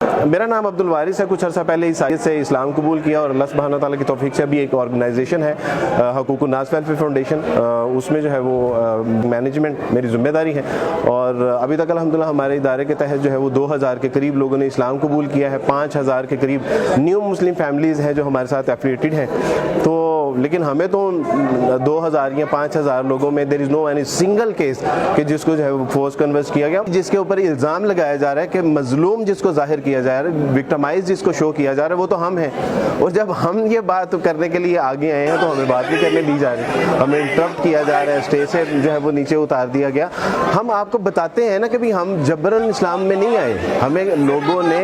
میرا نام عبد الوارث ہے. کچھ عرصہ پہلے عیسائیت سے اسلام قبول کیا اور اللہ سبحانہ تعالیٰ کی توفیق سے ابھی ایک آرگنائزیشن ہے حقوق الناس ویلفیئر فاؤنڈیشن, اس میں جو ہے وہ مینجمنٹ میری ذمہ داری ہے. اور ابھی تک الحمدللہ ہمارے ادارے کے تحت جو ہے وہ 2000 کے قریب لوگوں نے اسلام قبول کیا ہے. 5000 کے قریب نیو مسلم فیملیز ہیں جو ہمارے ساتھ ایفیلیٹڈ ہیں. تو لیکن ہمیں تو 2000 یا 5000 لوگوں میں دیر از نو اینی سنگل کیس کہ جس کو جو ہے وہ فورس کنورٹ کیا گیا, جس کے اوپر الزام لگایا جا رہا ہے کہ مظلوم جس کو ظاہر کیا جا رہا ہے, وکٹمائز جس کو شو کیا جا رہا ہے, وہ تو ہم ہیں. اور جب ہم یہ بات کرنے کے لیے آگے آئے ہیں تو ہمیں بات نہیں کرنے دی جا رہی, ہمیں انٹرپٹ کیا جا رہا ہے, اسٹیج سے جو ہے وہ نیچے اتار دیا گیا. ہم آپ کو بتاتے ہیں نا کہ بھی ہم جبرن اسلام میں نہیں آئے, ہمیں لوگوں نے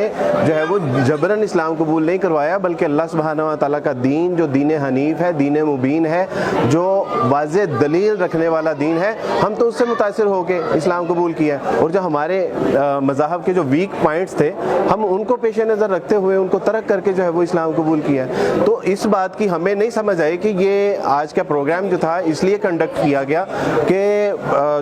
جو ہے وہ جبرن اسلام قبول نہیں کروایا, بلکہ اللہ سبحانہ و تعالیٰ کا دین جو دین حنیف ہے, دین مبین ہے, جو واضح دلیل رکھنے والا دین ہے, ہم تو اس سے متاثر ہو کے اسلام قبول کیا. اور جو ہمارے مذاہب کے جو ویک پوائنٹس تھے ہم ان کو پیش نظر رکھتے ہوئے ان کو ترک کر کے جو ہے وہ اسلام قبول کیا. تو اس بات کی ہمیں نہیں سمجھ آئی کہ یہ آج کا پروگرام جو تھا اس لیے کنڈکٹ کیا گیا کہ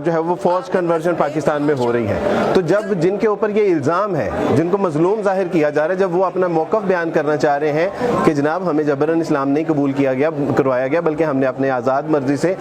جو ہے وہ فورس کنورژن پاکستان میں ہو رہی ہے. تو جب جن کے اوپر یہ الزام ہے, جن کو مظلوم ظاہر کیا جا رہا ہے, جب وہ اپنا موقف بیان کرنا چاہ رہے ہیں کہ جناب ہمیں جبرن اسلام نہیں قبول کروایا گیا بلکہ ہم نے اپنے آزاد مرضی سے,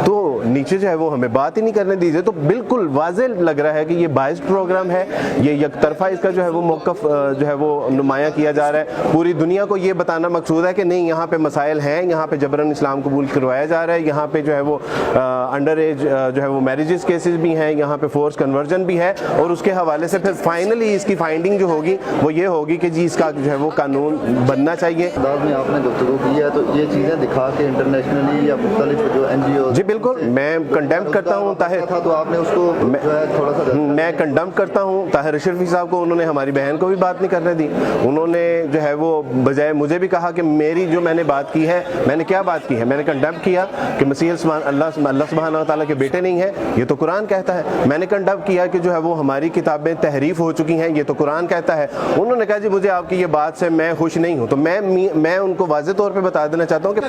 تو نیچے جو ہے وہ ہمیں بات ہی نہیں کرنے دیجیے. تو بالکل واضح لگ رہا ہے کہ یہ بائسڈ پروگرام ہے, یہ یک طرفہ اس کا جو ہے وہ موقف جو ہے وہ نمایاں کیا جا رہا ہے. پوری دنیا کو یہ بتانا مقصود ہے کہ نہیں, یہاں پہ مسائل ہیں, یہاں پہ جبرن اسلام قبول کروایا جا رہا ہے, یہاں پہ جو ہے وہ انڈر ایج جو ہے وہ میریجز کیسز بھی ہیں, یہاں پہ فورس کنورژن بھی ہے. اور اس کے حوالے سے پھر فائنلی اس کی فائنڈنگ جو ہوگی وہ یہ ہوگی کہ جی اس کا جو ہے وہ قانون بننا چاہیے. انداز میں آپ نے گفتگو کی ہے تو یہ چیزیں دکھا کے انٹرنیشنلی یا مختلف جو این جی او, جی بالکل میں کنڈیم کرتا ہوں طاہر, تو آپ نے اس کو جو ہے تھوڑا سا میں کنڈم کرتا ہوں طاہر اشرفی صاحب کو. انہوں نے ہماری بہن کو بھی بات نہیں کرنے دی. انہوں نے جو ہے وہ بجائے مجھے بھی کہا کہ میری جو میں نے بات کی ہے, میں نے کیا بات کی ہے, میں نے کنڈم کیا کہ مسیح اللہ سبحانہ و تعالیٰ کے بیٹے نہیں ہیں, یہ تو قرآن کہتا ہے. میں نے کنڈم کیا کہ جو ہے وہ ہماری کتابیں تحریف ہو چکی ہیں, یہ تو قرآن کہتا ہے. انہوں نے کہا جی مجھے آپ کی یہ بات سے میں خوش نہیں ہوں. تو میں ان کو واضح طور پہ بتا دینا چاہتا ہوں کہ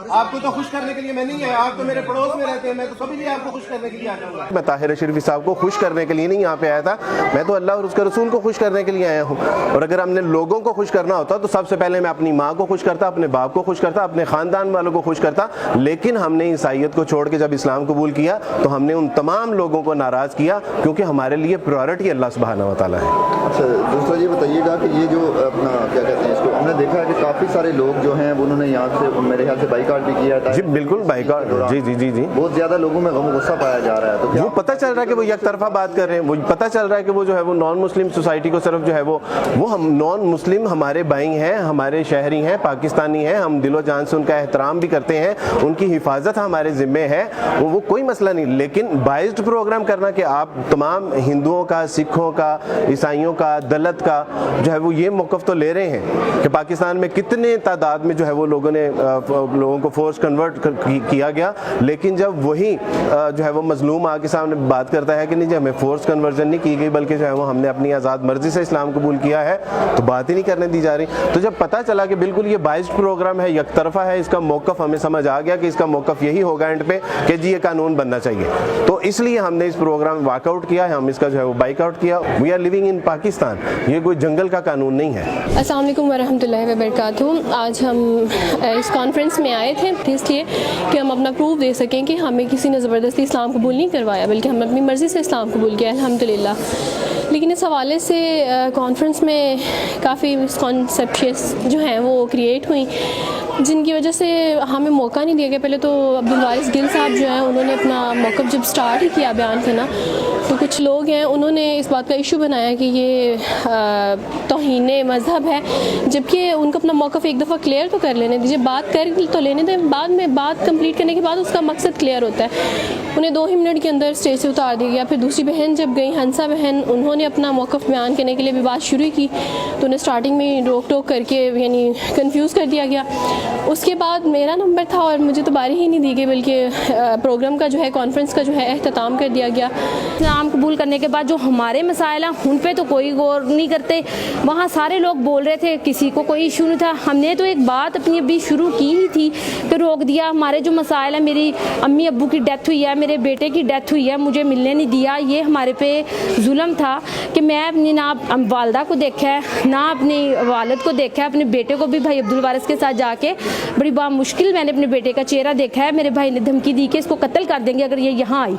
آپ کو تو خوش کرنے کے لیے میں نہیں آیا, آپ تو میرے پڑوس میں رہتے ہیں, میں تو کبھی بھی آپ کو خوش کرنے کے لیے آیا ہوں. میں طاہر اشرفی صاحب کو خوش کرنے کے لیے نہیں یہاں پہ آیا تھا, میں تو اللہ اور اس کے رسول کو خوش کرنے کے لیے آیا ہوں. اور اگر ہم نے لوگوں کو خوش کرنا ہوتا تو سب سے پہلے میں اپنی ماں کو خوش کرتا, اپنے باپ کو خوش کرتا, اپنے خاندان والوں کو خوش کرتا. لیکن ہم نے عیسائیت کو چھوڑ کے جب اسلام قبول کیا تو ہم نے ان تمام لوگوں کو ناراض کیا, کیونکہ ہمارے لیے پرائورٹی اللہ سبحانہ و تعالیٰ ہے. اچھا دوسرا یہ بتائیے گا کہ یہ جو اپنا کیا کہتے ہیں اس کو, ہم نے دیکھا ہے کہ کافی سارے لوگ جو ہیں انہوں نے یہاں سے میرے خیال سے بائیکاٹ بھی کیا ہے. جی بالکل بائیکاٹ, جی جی جی جی بہت زیادہ لوگوں میں غم و غصہ پایا جا رہا ہے. تو وہ پتہ چل رہا ہے کہ وہ یک طرفہ بات کر رہے ہیں, وہ پتہ چل رہا ہے کہ وہ جو ہے وہ نان مسلم سوسائٹی کو صرف جو ہے وہ ہم نان مسلم ہمارے بھائی ہیں, ہمارے شہری ہیں, پاکستانی ہیں, ہم دل و جان سے ان کا احترام بھی کرتے ہیں, ان کی حفاظت ہمارے ذمے ہے, وہ کوئی مسئلہ نہیں. لیکن بائسڈ پروگرام کرنا کہ آپ تمام ہندوؤں کا, سکھوں کا, عیسائیوں کا, دلت کا جو ہے وہ یہ موقف تو لے رہے ہیں کہ پاکستان میں کتنے تعداد میں جو ہے وہ لوگوں کو فورس کنورٹ کیا گیا. لیکن جب وہی جو ہے وہ مظلوم آ کے سامنے بات کرتا ہے کہ نہیں جی ہمیں فورس کنورژن نہیں کی گئی بلکہ جو ہے وہ ہم نے اپنی آزاد مرضی سے اسلام قبول کیا ہے, تو بات ہی نہیں کرنے دی جا رہی. تو جب پتہ چلا کہ بالکل یہ بائسڈ پروگرام ہے, یک طرفہ ہے, اس کا موقف ہمیں سمجھ آ گیا کہ اس کا موقف یہی ہوگا اینڈ پہ کہ جی یہ قانون بننا چاہیے. تو اس لیے ہم نے اس پروگرام میں واک آؤٹ کیا ہے, ہم اس کا جو ہے وہ بائک آؤٹ کیا. We are living in Pakistan, یہ کوئی جنگل کا قانون نہیں ہے. السلام علیکم ورحمۃ اللہ وبرکاتہ. آج ہم اس کانفرنس میں آئے تھے اس لیے کہ ہم اپنا پروف دے سکیں کہ ہمیں کسی نے زبردستی اسلام قبول نہیں کروایا بلکہ ہم نے اپنی مرضی سے اسلام قبول کیا الحمدللہ. لیکن اس حوالے سے کانفرنس میں کافی مسکنسیپشنز جو ہیں وہ کریٹ ہوئیں جن کی وجہ سے ہمیں موقع نہیں دیا گیا. پہلے تو عبد الوارث گل صاحب جو ہیں انہوں نے اپنا موقف جب سٹارٹ ہی کیا بیان کرنا تو کچھ لوگ ہیں انہوں نے اس بات کا ایشو بنایا کہ یہ توہین مذہب ہے, جبکہ ان کو اپنا موقف ایک دفعہ کلیئر تو کر لینے دیجیے, بات کر تو لینے دیں, بعد میں بات کمپلیٹ کرنے کے بعد اس کا مقصد کلیئر ہوتا ہے. انہیں 2 ہی منٹ کے اندر اسٹیج سے اتار دیا گیا. پھر دوسری بہن جب گئی, ہنسا بہن, انہوں نے اپنا موقف بیان کرنے کے لیے بھی بات شروع کی تو انہیں اسٹارٹنگ میں روک ٹوک کر کے یعنی کنفیوز کر دیا گیا. اس کے بعد میرا نمبر تھا اور مجھے تو باری ہی نہیں دی گئی بلکہ پروگرام کا جو ہے کانفرنس کا جو ہے اختتام کر دیا گیا. اسلام قبول کرنے کے بعد جو ہمارے مسائل ہیں ان پہ تو کوئی غور نہیں کرتے. وہاں سارے لوگ بول رہے تھے, کسی کو کوئی ایشو نہیں تھا. ہم نے تو ایک بات اپنی ابھی شروع کی ہی تھی کہ روک دیا. ہمارے جو مسائل ہیں, میری امی ابو کی ڈیتھ ہوئی ہے, میرے بیٹے کی ڈیتھ ہوئی ہے, مجھے ملنے نہیں دیا, یہ ہمارے پہ ظلم تھا. کہ میں اپنی نہ والدہ کو دیکھا ہے نہ اپنی والد کو دیکھا ہے، اپنے بیٹے کو بھی بھائی عبدالوارث کے ساتھ جا کے بڑی مشکل میں نے اپنے بیٹے کا چہرہ دیکھا ہے۔ میرے بھائی نے دھمکی دی کہ اس کو قتل کر دیں گے اگر یہ یہاں آئی،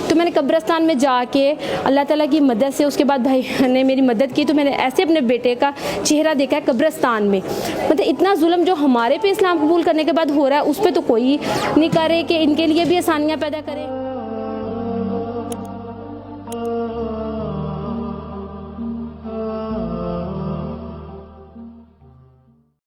تو میں نے قبرستان میں جا کے اللہ تعالیٰ کی مدد سے اس کے بعد بھائی نے میری مدد کی، تو میں نے ایسے اپنے بیٹے کا چہرہ دیکھا ہے قبرستان میں۔ مطلب اتنا ظلم جو ہمارے پہ اسلام قبول کرنے کے بعد ہو رہا ہے اس پہ تو کوئی نہیں کر رہے کہ ان کے لیے بھی آسانیاں پیدا کرے۔